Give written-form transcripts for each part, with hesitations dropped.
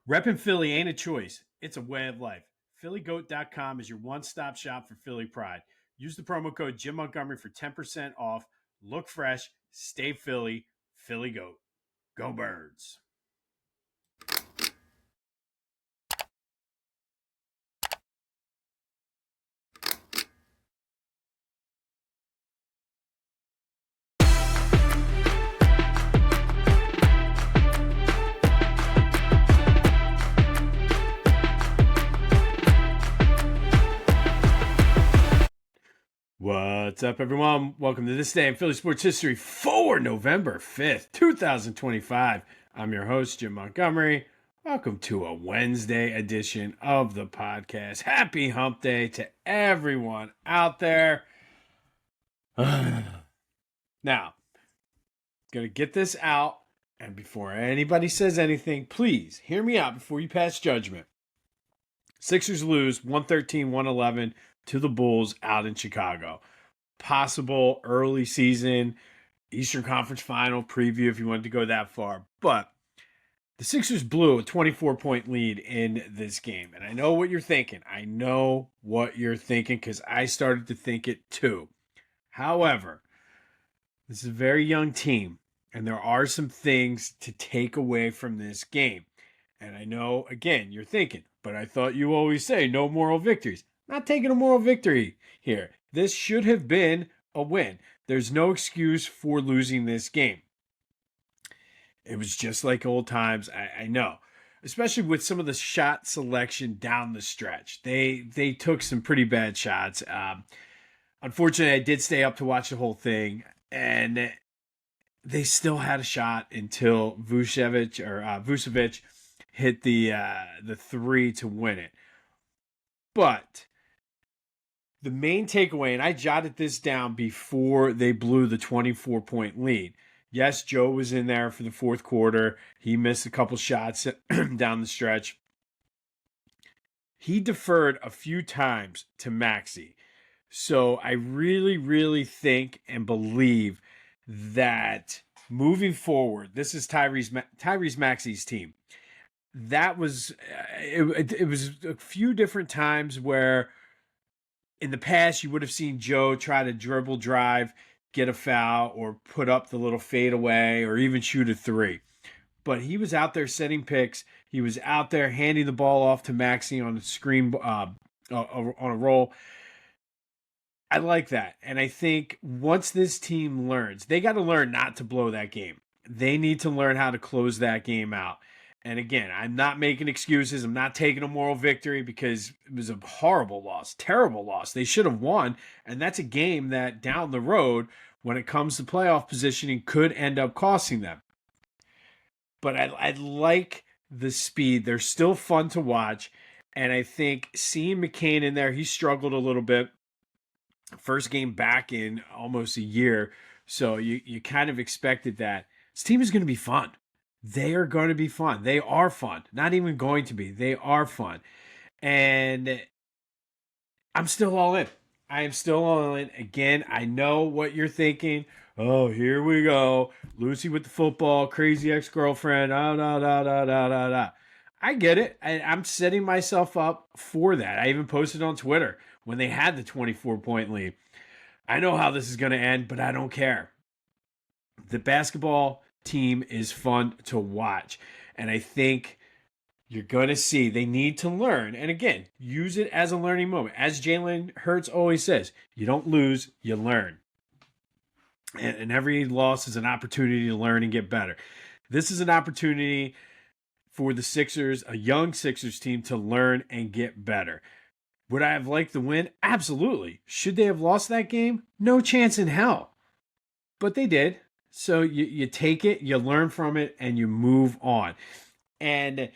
Reppin' Philly ain't a choice. It's a way of life. PhillyGoat.com is your one-stop shop for Philly pride. Use the promo code Jim Montgomery for 10% off. Look fresh, stay Philly, Philly Goat. Go Birds. What's up, everyone? Welcome to this day in Philly sports history for November 5th, 2025. I'm your host, Jim Montgomery. Welcome to a Wednesday edition of the podcast. Happy hump day to everyone out there. Now, going to get this out, and before anybody says anything, please hear me out before you pass judgment. Sixers lose 113-111 to the Bulls out in Chicago. Possible early season Eastern Conference Final preview if you wanted to go that far. But the Sixers blew a 24-point lead in this game. And I know what you're thinking. Because I started to think it too. However, this is a very young team, and there are some things to take away from this game. And I know, again, you're thinking, but I thought you always say no moral victories. Not taking a moral victory here. This should have been a win. There's no excuse for losing this game. It was just like old times, I know. Especially with some of the shot selection down the stretch. They took some pretty bad shots. Unfortunately, I did stay up to watch the whole thing, and they still had a shot until Vucevic hit the three to win it. But the main takeaway, and I jotted this down before they blew the 24-point lead. Yes, Joe was in there for the fourth quarter. He missed a couple shots down the stretch. He deferred a few times to Maxey. So I really, really think and believe that moving forward, this is Tyrese Maxey's team. That was it was a few different times where in the past you would have seen Joe try to dribble drive, get a foul, or put up the little fadeaway, or even shoot a three. But he was out there setting picks. He was out there handing the ball off to Maxey on a screen on a roll. I like that. And I think once this team learns, they got to learn not to blow that game. They need to learn how to close that game out. And again, I'm not making excuses. I'm not taking a moral victory because it was a horrible loss, terrible loss. They should have won. And that's a game that down the road, when it comes to playoff positioning, could end up costing them. But I like the speed. They're still fun to watch. And I think seeing McCain in there, he struggled a little bit. First game back in almost a year. So you kind of expected that. This team is going to be fun. They are going to be fun. They are fun. Not even going to be. They are fun. And I'm still all in. I am still all in. Again, I know what you're thinking. Oh, here we go. Lucy with the football, crazy ex-girlfriend. I get it. I'm setting myself up for that. I even posted on Twitter when they had the 24-point lead. I know how this is going to end, but I don't care. The basketball team is fun to watch. And I think you're going to see they need to learn. And again, use it as a learning moment. As Jalen Hurts always says, you don't lose, you learn. And every loss is an opportunity to learn and get better. This is an opportunity for the Sixers, a young Sixers team, to learn and get better. Would I have liked the win? Absolutely. Should they have lost that game? No chance in hell. But they did. So you take it, you learn from it, and you move on. And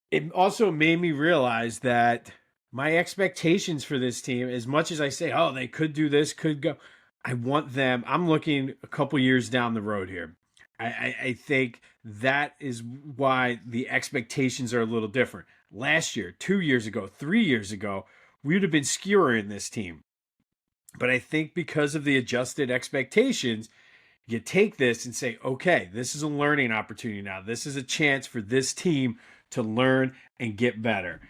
it also made me realize that my expectations for this team, as much as I say, oh, they could do this, could go, I want them. I'm looking a couple years down the road here. I think that is why the expectations are a little different. Last year, 2 years ago, 3 years ago, we would have been skewering this team. But I think because of the adjusted expectations, You take this and say, okay, this is a learning opportunity now. This is a chance for this team to learn and get better.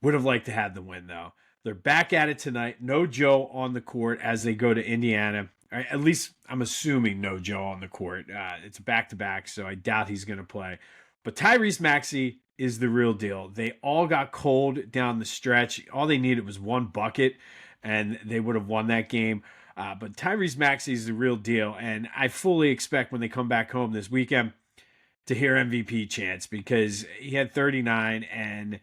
Would have liked to have the win, though. They're back at it tonight. No Joe on the court as they go to Indiana. At least I'm assuming no Joe on the court. It's back-to-back, so I doubt he's going to play. But Tyrese Maxey is the real deal. They all got cold down the stretch. All they needed was one bucket, and they would have won that game. But Tyrese Maxey is the real deal, and I fully expect when they come back home this weekend to hear MVP chants because he had 39 and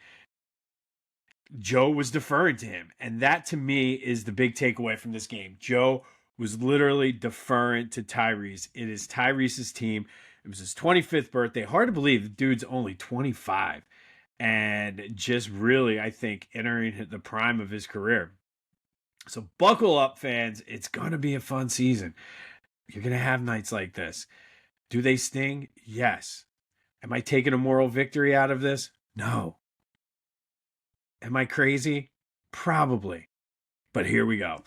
Joe was deferring to him. And that, to me, is the big takeaway from this game. Joe was literally deferring to Tyrese. It is Tyrese's team. It was his 25th birthday. Hard to believe the dude's only 25. And just really, I think, entering the prime of his career. So buckle up, fans. It's going to be a fun season. You're going to have nights like this. Do they sting? Yes. Am I taking a moral victory out of this? No. Am I crazy? Probably. But here we go.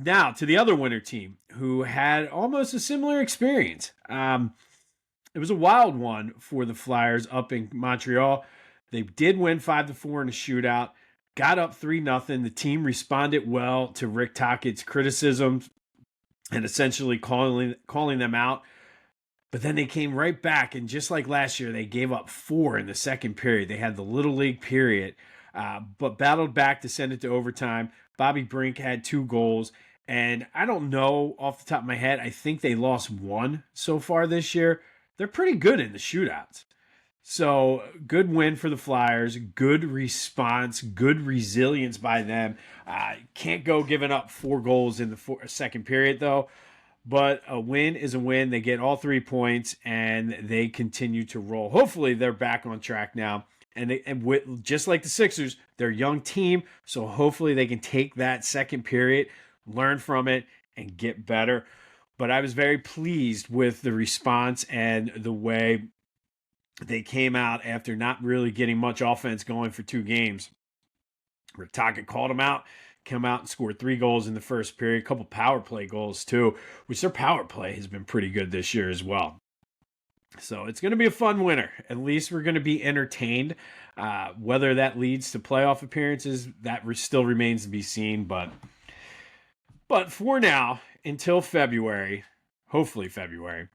Now to the other winner team who had almost a similar experience. It was a wild one for the Flyers up in Montreal. They did win 5-4 in a shootout. Got up 3-0. The team responded well to Rick Tockett's criticisms and essentially calling them out. But then they came right back, and just like last year, they gave up 4 in the second period. They had the Little League period, but battled back to send it to overtime. Bobby Brink had 2 goals, and I don't know off the top of my head. I think they lost 1 so far this year. They're pretty good in the shootouts. So good win for the Flyers, good response, good resilience by them. Can't go giving up 4 goals in the second period, though. But a win is a win. They get all 3 points, and they continue to roll. Hopefully, they're back on track now. And just like the Sixers, they're a young team, so hopefully they can take that second period, learn from it, and get better. But I was very pleased with the response and the way they came out after not really getting much offense going for 2 games. Rick Tocchet called them out. Come out and scored 3 goals in the first period, a couple power play goals too, which their power play has been pretty good this year as well. So it's going to be a fun winter. At least we're going to be entertained. Whether that leads to playoff appearances, that still remains to be seen. But for now, until February, hopefully February,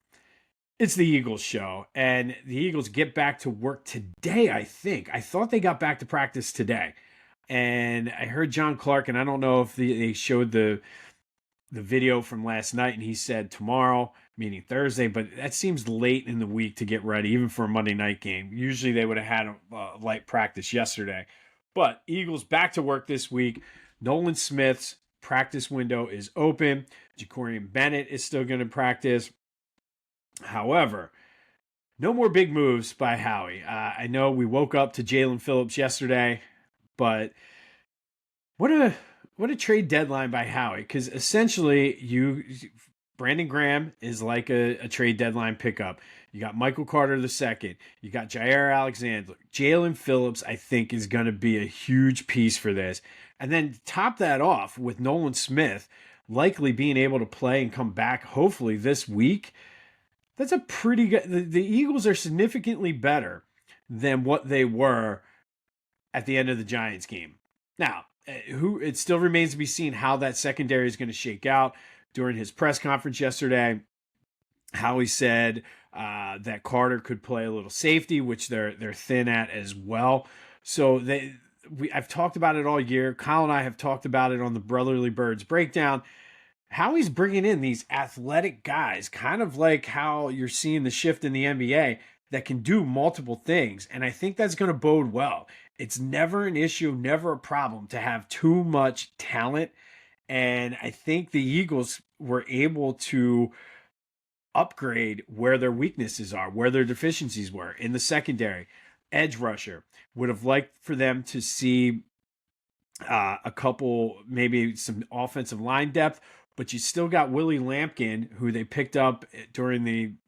it's the Eagles show. And the Eagles get back to work today, I think. I thought they got back to practice today. And I heard John Clark, and I don't know if they showed the video from last night, and he said tomorrow, meaning Thursday, but that seems late in the week to get ready, even for a Monday night game. Usually they would have had a light practice yesterday. But Eagles back to work this week. Nolan Smith's practice window is open. Jacorian Bennett is still going to practice. However, no more big moves by Howie. I know we woke up to Jalen Phillips yesterday, but what a trade deadline by Howie, because essentially Brandon Graham is like a trade deadline pickup. You got Michael Carter II. You got Jair Alexander. Jalen Phillips, I think, is going to be a huge piece for this. And then top that off with Nolan Smith likely being able to play and come back hopefully this week. That's a pretty good... The Eagles are significantly better than what they were at the end of the Giants game. Now, it still remains to be seen how that secondary is going to shake out. During his press conference yesterday, Howie said that Carter could play a little safety, which they're thin at as well. So I've talked about it all year. Kyle and I have talked about it on the Brotherly Birds breakdown. Howie's bringing in these athletic guys, kind of like how you're seeing the shift in the NBA, that can do multiple things. And I think that's going to bode well. It's never an issue, never a problem to have too much talent. And I think the Eagles were able to upgrade where their weaknesses are, where their deficiencies were in the secondary. Edge rusher. Would have liked for them to see a couple, maybe some offensive line depth, but you still got Willie Lampkin, who they picked up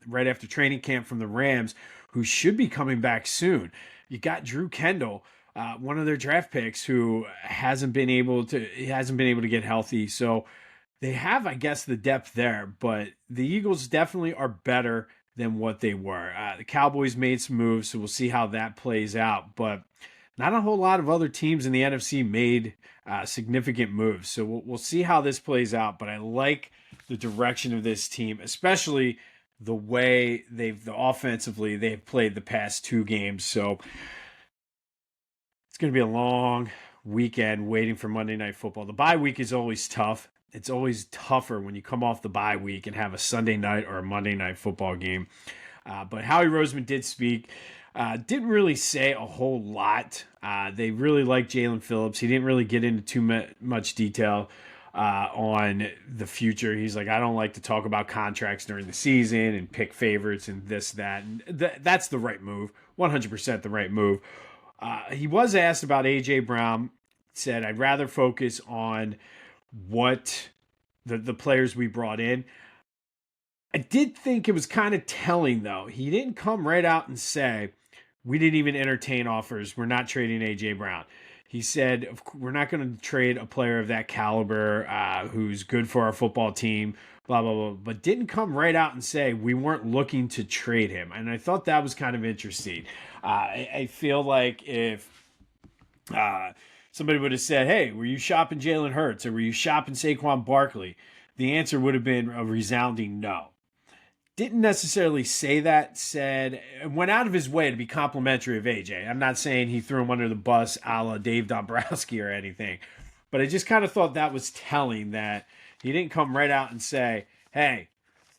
right after training camp from the Rams, who should be coming back soon. You got Drew Kendall, one of their draft picks, who hasn't been able to get healthy. So They have, I guess, the depth there, but the Eagles definitely are better than what they were. The Cowboys made some moves, so we'll see how that plays out. But not a whole lot of other teams in the NFC made significant moves. So we'll see how this plays out. But I like the direction of this team, especially the way offensively they've played the past two games. So it's going to be a long weekend waiting for Monday Night Football. The bye week is always tough. It's always tougher when you come off the bye week and have a Sunday night or a Monday Night Football game. But Howie Roseman did speak. Didn't really say a whole lot. They really liked Jalen Phillips. He didn't really get into too much detail on the future. He's like, I don't like to talk about contracts during the season and pick favorites and this, that. And that's the right move. 100% the right move. He was asked about A.J. Brown. Said, I'd rather focus on what the players we brought in. I did think it was kind of telling, though. He didn't come right out and say, we didn't even entertain offers. We're not trading A.J. Brown. He said, we're not going to trade a player of that caliber who's good for our football team, blah, blah, blah. But didn't come right out and say we weren't looking to trade him. And I thought that was kind of interesting. I feel like if somebody would have said, hey, were you shopping Jalen Hurts or were you shopping Saquon Barkley? The answer would have been a resounding no. Didn't necessarily say that, said, went out of his way to be complimentary of AJ. I'm not saying he threw him under the bus a la Dave Dombrowski or anything, but I just kind of thought that was telling that he didn't come right out and say, hey,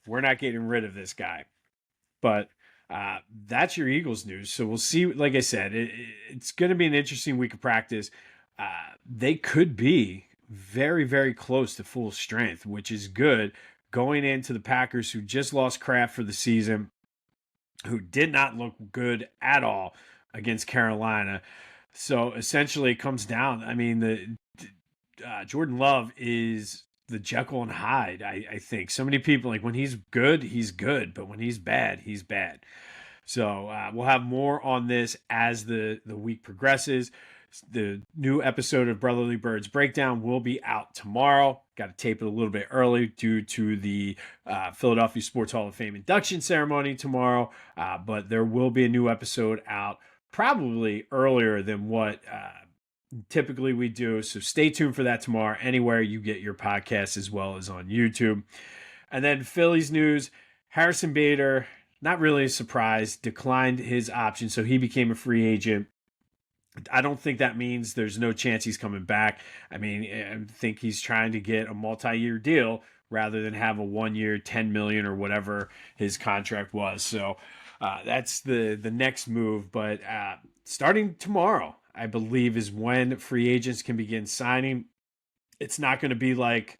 we're not getting rid of this guy. But that's your Eagles news. So we'll see. Like I said, it's going to be an interesting week of practice. They could be very, very close to full strength, which is good going into the Packers, who just lost Kraft for the season, who did not look good at all against Carolina. So essentially it comes down. I mean, Jordan Love is the Jekyll and Hyde, I think. So many people, like, when he's good, but when he's bad, he's bad. So we'll have more on this as the week progresses. The new episode of Brotherly Birds Breakdown will be out tomorrow. Got to tape it a little bit early due to the Philadelphia Sports Hall of Fame induction ceremony tomorrow. But there will be a new episode out probably earlier than what typically we do. So stay tuned for that tomorrow, anywhere you get your podcasts as well as on YouTube. And then Phillies news, Harrison Bader, not really a surprise, declined his option. So he became a free agent. I don't think that means there's no chance he's coming back. I mean, I think he's trying to get a multi-year deal rather than have a 1 year, $10 million or whatever his contract was. So that's the next move. But starting tomorrow, I believe, is when free agents can begin signing. It's not going to be like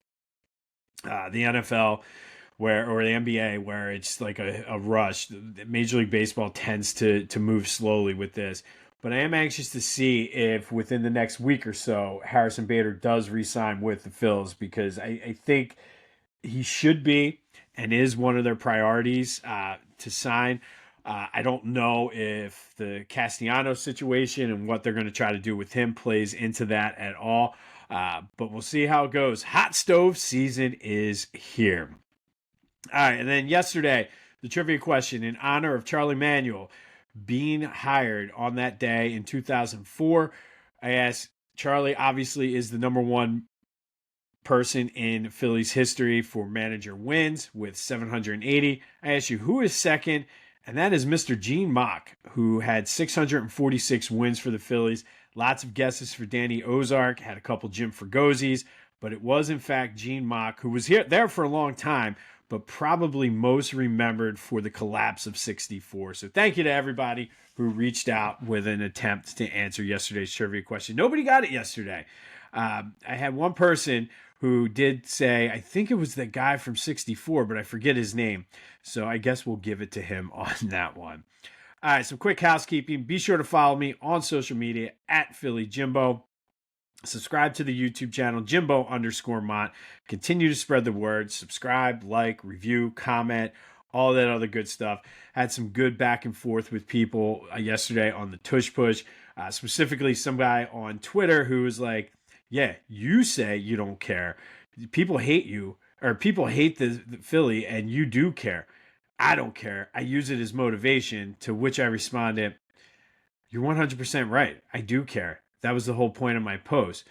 the NFL or the NBA, where it's like a rush. Major League Baseball tends to move slowly with this. But I am anxious to see if within the next week or so, Harrison Bader does re-sign with the Phils, because I think he should be and is one of their priorities to sign. I don't know if the Castellanos situation and what they're going to try to do with him plays into that at all. But we'll see how it goes. Hot stove season is here. All right, and then yesterday, the trivia question in honor of Charlie Manuel being hired on that day in 2004. I asked, Charlie obviously is the number one person in Phillies history for manager wins with 780. I asked you, who is second? And that is Mr. Gene Mauch, who had 646 wins for the Phillies. Lots of guesses for Danny Ozark, had a couple Jim Fragozzi's, but it was in fact Gene Mauch, who was there for a long time, but probably most remembered for the collapse of 64. So thank you to everybody who reached out with an attempt to answer yesterday's trivia question. Nobody got it yesterday. I had one person who did say, I think it was the guy from 64, but I forget his name. So I guess we'll give it to him on that one. All right, some quick housekeeping. Be sure to follow me on social media at Philly Jimbo. Subscribe to the YouTube channel, Jimbo_Mont. Continue to spread the word. Subscribe, like, review, comment, all that other good stuff. Had some good back and forth with people yesterday on the Tush Push. Specifically, some guy on Twitter who was like, yeah, you say you don't care. people hate you, or people hate the Philly, and you do care. I don't care. I use it as motivation, to which I responded, you're 100% right. I do care. That was the whole point of my post.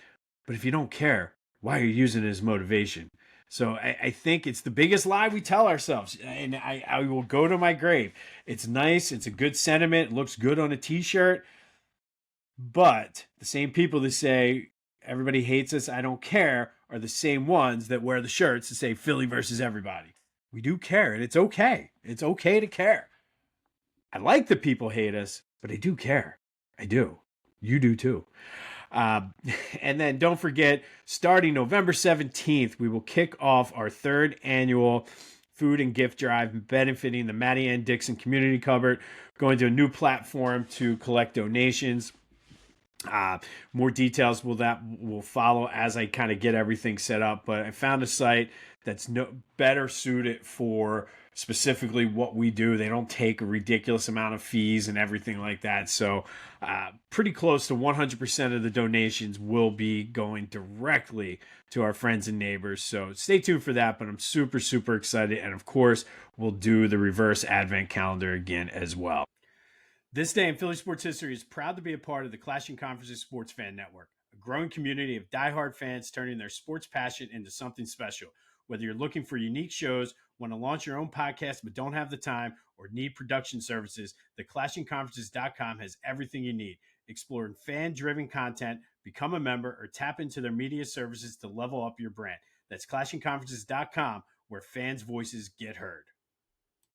But if you don't care, why are you using it as motivation? So I think it's the biggest lie we tell ourselves. And I will go to my grave. It's nice. It's a good sentiment. It looks good on a t-shirt. But the same people that say everybody hates us, I don't care, are the same ones that wear the shirts that say Philly versus everybody. We do care, and it's okay. It's okay to care. I like that people hate us, but I do care. I do. You do too. Um, and then don't forget, starting November 17th, we will kick off our third annual food and gift drive benefiting the Matty Ann Dixon Community Cupboard, going to a new platform to collect donations. More details will follow as I kind of get everything set up, but I found a site that's better suited for specifically what we do. They don't take a ridiculous amount of fees and everything like that. So pretty close to 100% of the donations will be going directly to our friends and neighbors. So stay tuned for that, but I'm super, super excited. And of course, we'll do the reverse advent calendar again as well. This day in Philly sports history is proud to be a part of the Clashing Conferences Sports Fan Network, a growing community of diehard fans turning their sports passion into something special. Whether you're looking for unique shows, want to launch your own podcast but don't have the time, or need production services, the ClashingConferences.com has everything you need. Explore fan-driven content, become a member, or tap into their media services to level up your brand. That's ClashingConferences.com, where fans' voices get heard.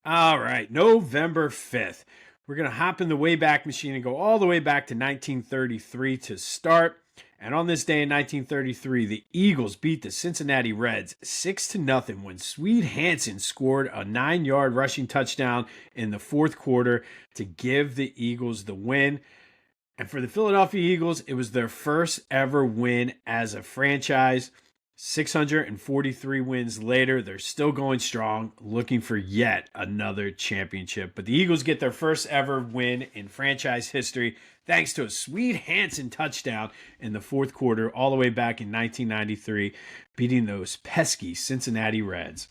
All right, November 5th. We're going to hop in the Wayback Machine and go all the way back to 1933 to start. And on this day in 1933, the Eagles beat the Cincinnati Reds 6-0 when Swede Hansen scored a 9-yard rushing touchdown in the fourth quarter to give the Eagles the win. And for the Philadelphia Eagles, it was their first ever win as a franchise. 643 wins later, they're still going strong, looking for yet another championship. But the Eagles get their first ever win in franchise history thanks to a Swede Hansen touchdown in the fourth quarter all the way back in 1993, beating those pesky Cincinnati Reds.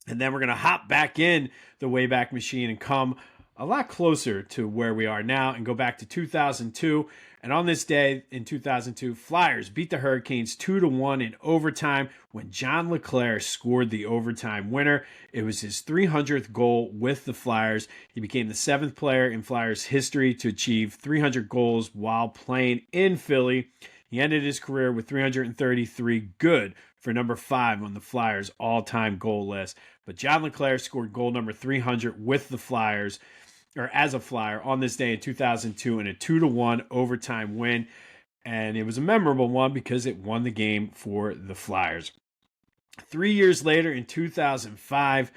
And then we're going to hop back in the Wayback Machine and come a lot closer to where we are now and go back to 2002. And on this day in 2002, Flyers beat the Hurricanes 2-1 in overtime when John LeClair scored the overtime winner. It was his 300th goal with the Flyers. He became the 7th player in Flyers history to achieve 300 goals while playing in Philly. He ended his career with 333, good for number 5 on the Flyers' all-time goal list. But John LeClair scored goal number 300 with the Flyers, or as a Flyer, on this day in 2002 in a 2-1 overtime win. And it was a memorable one because it won the game for the Flyers. 3 years later, in 2005,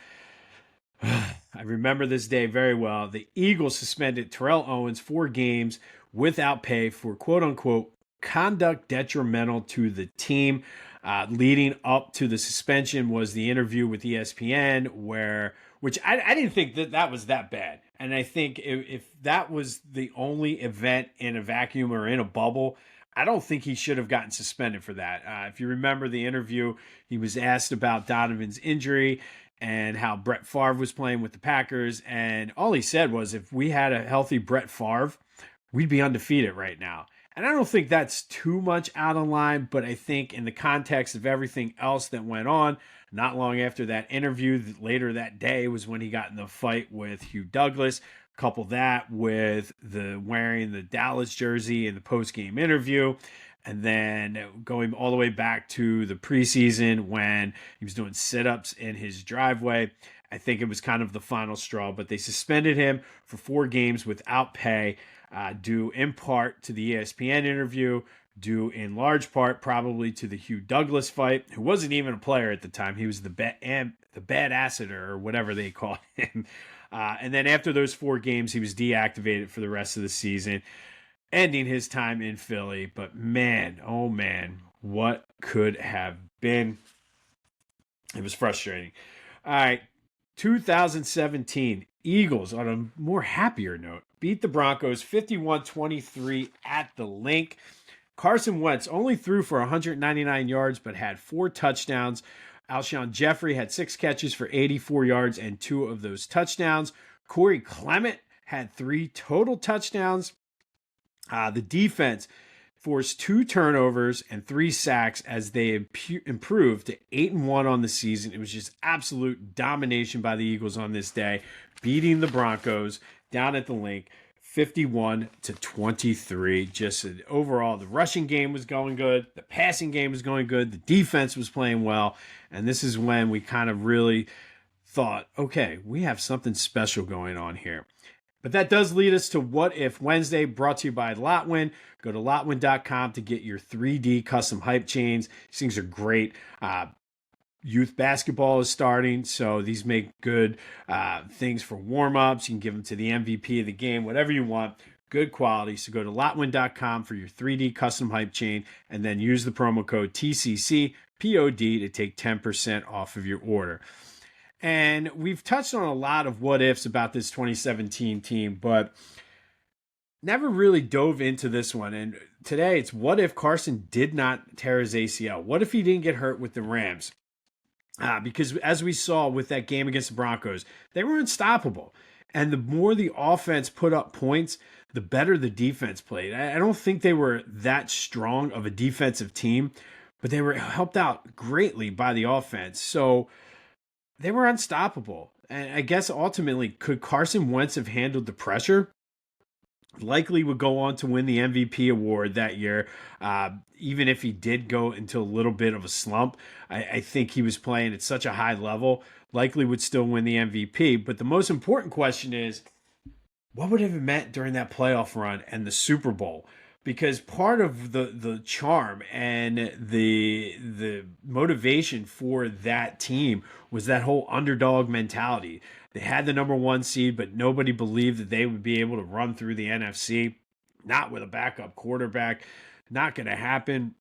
I remember this day very well. The Eagles suspended Terrell Owens 4 games without pay for quote-unquote conduct detrimental to the team. Leading up to the suspension was the interview with ESPN, which I didn't think that was that bad. And I think if that was the only event in a vacuum or in a bubble, I don't think he should have gotten suspended for that. If you remember the interview, he was asked about Donovan's injury and how Brett Favre was playing with the Packers. And all he said was, if we had a healthy Brett Favre, we'd be undefeated right now. And I don't think that's too much out of line, but I think in the context of everything else that went on, not long after that interview, later that day was when he got in the fight with Hugh Douglas. Couple that with the wearing the Dallas jersey in the post-game interview. And then going all the way back to the preseason when he was doing sit-ups in his driveway. I think it was kind of the final straw, but they suspended him for 4 games without pay, due in part to the ESPN interview, due in large part probably to the Hugh Douglas fight, who wasn't even a player at the time. He was the bad-asseter or whatever they call him. And then after those 4 games, he was deactivated for the rest of the season, ending his time in Philly. But man, oh man, what could have been? It was frustrating. All right, 2017, Eagles, on a more happier note, beat the Broncos 51-23 at the Link. Carson Wentz only threw for 199 yards, but had 4 touchdowns. Alshon Jeffrey had 6 catches for 84 yards and 2 of those touchdowns. Corey Clement had 3 total touchdowns. The defense forced 2 turnovers and 3 sacks as they improved to 8-1 on the season. It was just absolute domination by the Eagles on this day, beating the Broncos down at the Link, 51-23. Just overall, the rushing game was going good, the passing game was going good, the defense was playing well, and this is when we kind of really thought, okay, we have something special going on here. But that does lead us to What If Wednesday, brought to you by Lotwin. Go to lotwin.com to get your 3D custom hype chains. These things are great. Youth basketball is starting, so these make good things for warm-ups. You can give them to the MVP of the game, whatever you want. Good quality. So go to lotwin.com for your 3D custom hype chain, and then use the promo code TCCPOD to take 10% off of your order. And we've touched on a lot of what ifs about this 2017 team, but never really dove into this one. And today it's what if Carson did not tear his ACL? What if he didn't get hurt with the Rams? Because as we saw with that game against the Broncos, they were unstoppable. And the more the offense put up points, the better the defense played. I don't think they were that strong of a defensive team, but they were helped out greatly by the offense. So they were unstoppable. And I guess ultimately, could Carson Wentz have handled the pressure? Likely would go on to win the MVP award that year, even if he did go into a little bit of a slump. I think he was playing at such a high level, likely would still win the MVP. But the most important question is, what would it have meant during that playoff run and the Super Bowl? Because part of the charm and the motivation for that team was that whole underdog mentality. They had the number 1 seed, but nobody believed that they would be able to run through the NFC. Not with a backup quarterback. Not going to happen.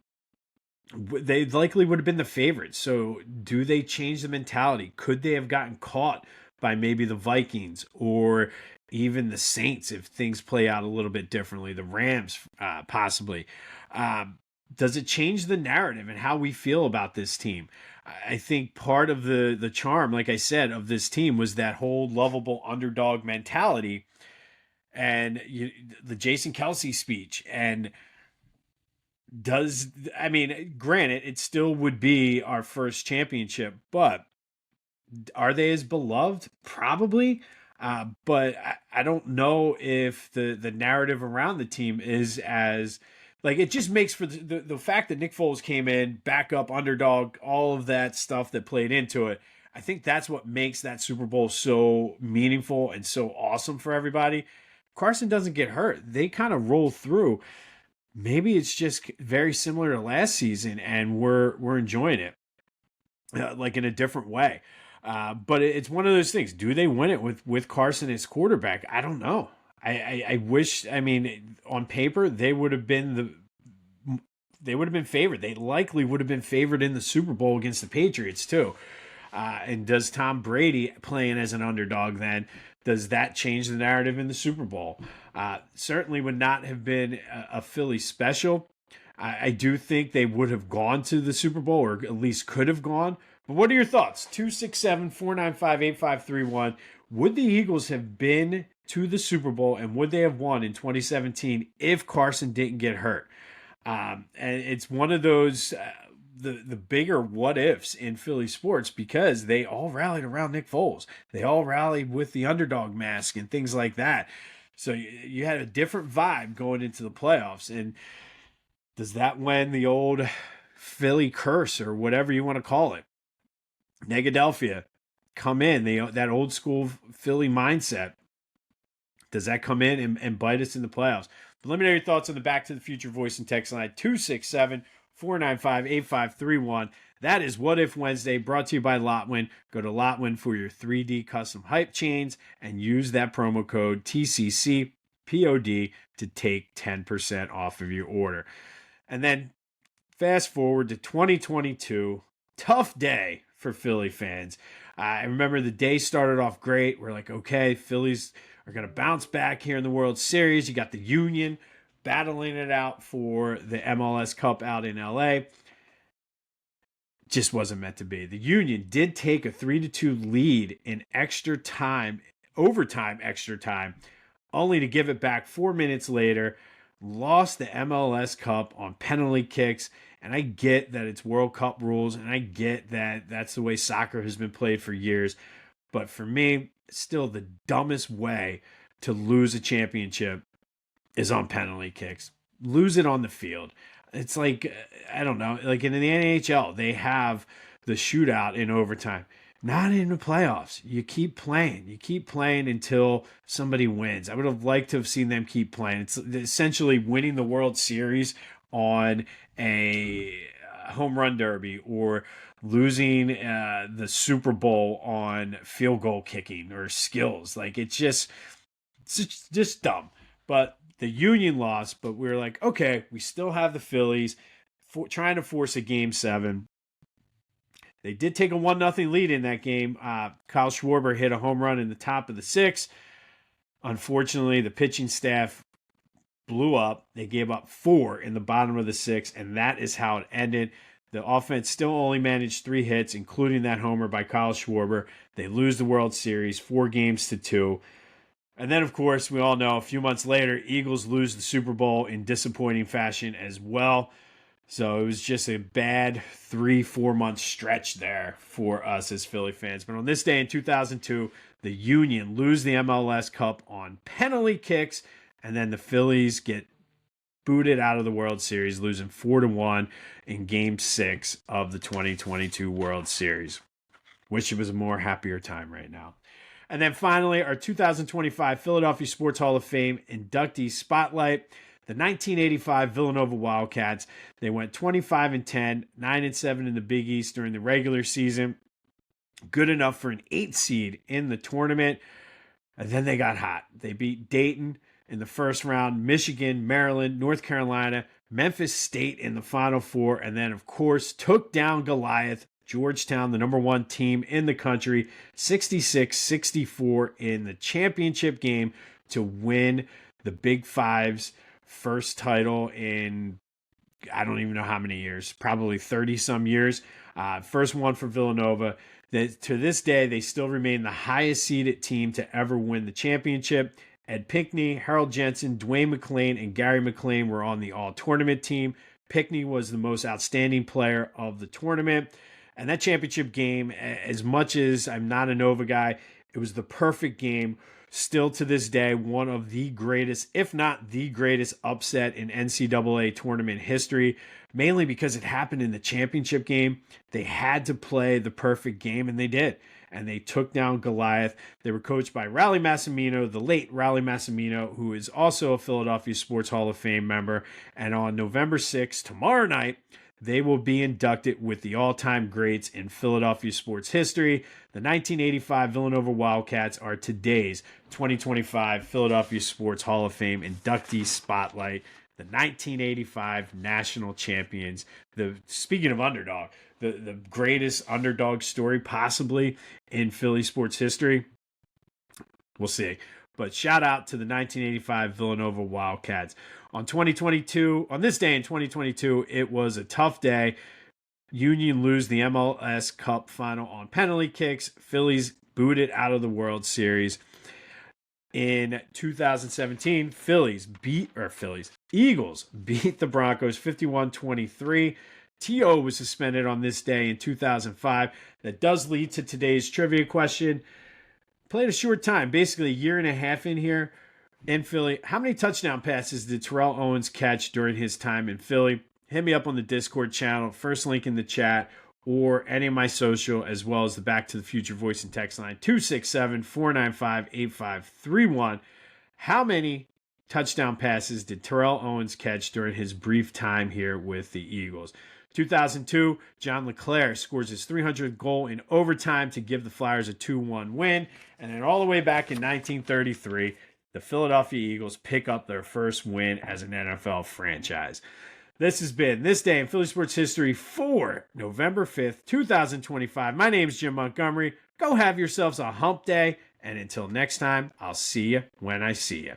They likely would have been the favorites. So do they change the mentality? Could they have gotten caught by maybe the Vikings or even the Saints if things play out a little bit differently? The Rams, possibly. Does it change the narrative and how we feel about this team? I think part of the charm, like I said, of this team was that whole lovable underdog mentality and the Jason Kelsey speech. And granted, it still would be our first championship, but are they as beloved? Probably. But I don't know if the narrative around the team is as, like, it just makes for the fact that Nick Foles came in, backup, underdog, all of that stuff that played into it. I think that's what makes that Super Bowl so meaningful and so awesome for everybody. Carson doesn't get hurt. They kind of roll through. Maybe it's just very similar to last season and we're enjoying it like in a different way. But it's one of those things. Do they win it with Carson as quarterback? I don't know. I wish. I mean, on paper, they would have been favored. They likely would have been favored in the Super Bowl against the Patriots too. And does Tom Brady playing as an underdog then? Does that change the narrative in the Super Bowl? Certainly would not have been a Philly special. I do think they would have gone to the Super Bowl, or at least could have gone. But what are your thoughts? 267-495-8531. Would the Eagles have been to the Super Bowl and would they have won in 2017 if Carson didn't get hurt? And it's one of those the bigger what ifs in Philly sports because they all rallied around Nick Foles. They all rallied with the underdog mask and things like that. So you had a different vibe going into the playoffs. And does that win the old Philly curse or whatever you want to call it? Negadelphia come in, that old school Philly mindset. Does that come in and bite us in the playoffs? But let me know your thoughts on the Back to the Future voice and text line 267-495-8531. That is What If Wednesday, brought to you by Lotwin. Go to Lotwin for your 3D custom hype chains and use that promo code TCCPOD to take 10% off of your order. And then fast forward to 2022. Tough day for Philly fans. I remember the day started off great. We're like, okay, Phillies are going to bounce back here in the World Series. You got the Union battling it out for the MLS Cup out in LA. Just wasn't meant to be. The Union did take a 3-2 lead in overtime extra time, only to give it back 4 minutes later. Lost the MLS Cup on penalty kicks. And I get that it's World Cup rules, and I get that that's the way soccer has been played for years. But for me, still the dumbest way to lose a championship is on penalty kicks. Lose it on the field. It's like, I don't know, like in the NHL, they have the shootout in overtime. Not in the playoffs. You keep playing. You keep playing until somebody wins. I would have liked to have seen them keep playing. It's essentially winning the World Series on a home run derby, or losing the Super Bowl on field goal kicking or skills. Like, it's just dumb. But the Union lost, but we were like, okay, we still have the Phillies trying to force a Game 7. They did take a 1-0 lead in that game. Kyle Schwarber hit a home run in the top of the 6th. Unfortunately, the pitching staff blew up. They gave up 4 in the bottom of the 6th, and that is how it ended. The offense still only managed 3 hits, including that homer by Kyle Schwarber. They lose the World Series 4-2. And then, of course, we all know a few months later, Eagles lose the Super Bowl in disappointing fashion as well. So it was just a bad 3-4 month stretch there for us as Philly fans. But on this day in 2002, the Union lose the MLS Cup on penalty kicks, and then the Phillies get booted out of the World Series, losing 4-1 in Game 6 of the 2022 World Series. Wish it was a more happier time right now. And then finally, our 2025 Philadelphia Sports Hall of Fame inductee spotlight. The 1985 Villanova Wildcats. They went 25-10, 9-7 in the Big East during the regular season. Good enough for an 8 seed in the tournament. And then they got hot. They beat Dayton in the first round, Michigan, Maryland, North Carolina, Memphis State in the Final Four, and then, of course, took down Goliath, Georgetown, the number 1 team in the country, 66-64 in the championship game to win the Big Five's first title in, I don't even know how many years, probably 30-some years. First one for Villanova. To this day, they still remain the highest seeded team to ever win the championship. Ed Pinckney, Harold Jensen, Dwayne McClain, and Gary McClain were on the all-tournament team. Pinckney was the most outstanding player of the tournament. And that championship game, as much as I'm not a Nova guy, it was the perfect game. Still to this day, one of the greatest, if not the greatest, upset in NCAA tournament history, mainly because it happened in the championship game. They had to play the perfect game, and they did. And they took down Goliath. They were coached by Raleigh Massimino, the late Raleigh Massimino, who is also a Philadelphia Sports Hall of Fame member. And on November 6th, tomorrow night, they will be inducted with the all-time greats in Philadelphia sports history. The 1985 Villanova Wildcats are today's 2025 Philadelphia Sports Hall of Fame inductee spotlight. The 1985 national champions. Speaking of underdog, the greatest underdog story possibly in Philly sports history. We'll see. But shout out to the 1985 Villanova Wildcats. On this day in 2022, it was a tough day. Union lose the MLS Cup final on penalty kicks. Phillies booted out of the World Series. In 2017, Eagles beat the Broncos 51-23. T.O. was suspended on this day in 2005. That does lead to today's trivia question. Played a short time, basically a year and a half in here in Philly. How many touchdown passes did Terrell Owens catch during his time in Philly? Hit me up on the Discord channel, first link in the chat, or any of my social, as well as the Back to the Future voice and text line, 267-495-8531. How many touchdown passes did Terrell Owens catch during his brief time here with the Eagles? 2002, John LeClair scores his 300th goal in overtime to give the Flyers a 2-1 win. And then all the way back in 1933, the Philadelphia Eagles pick up their first win as an NFL franchise. This has been This Day in Philly Sports History for November 5th, 2025. My name is Jim Montgomery. Go have yourselves a hump day. And until next time, I'll see you when I see you.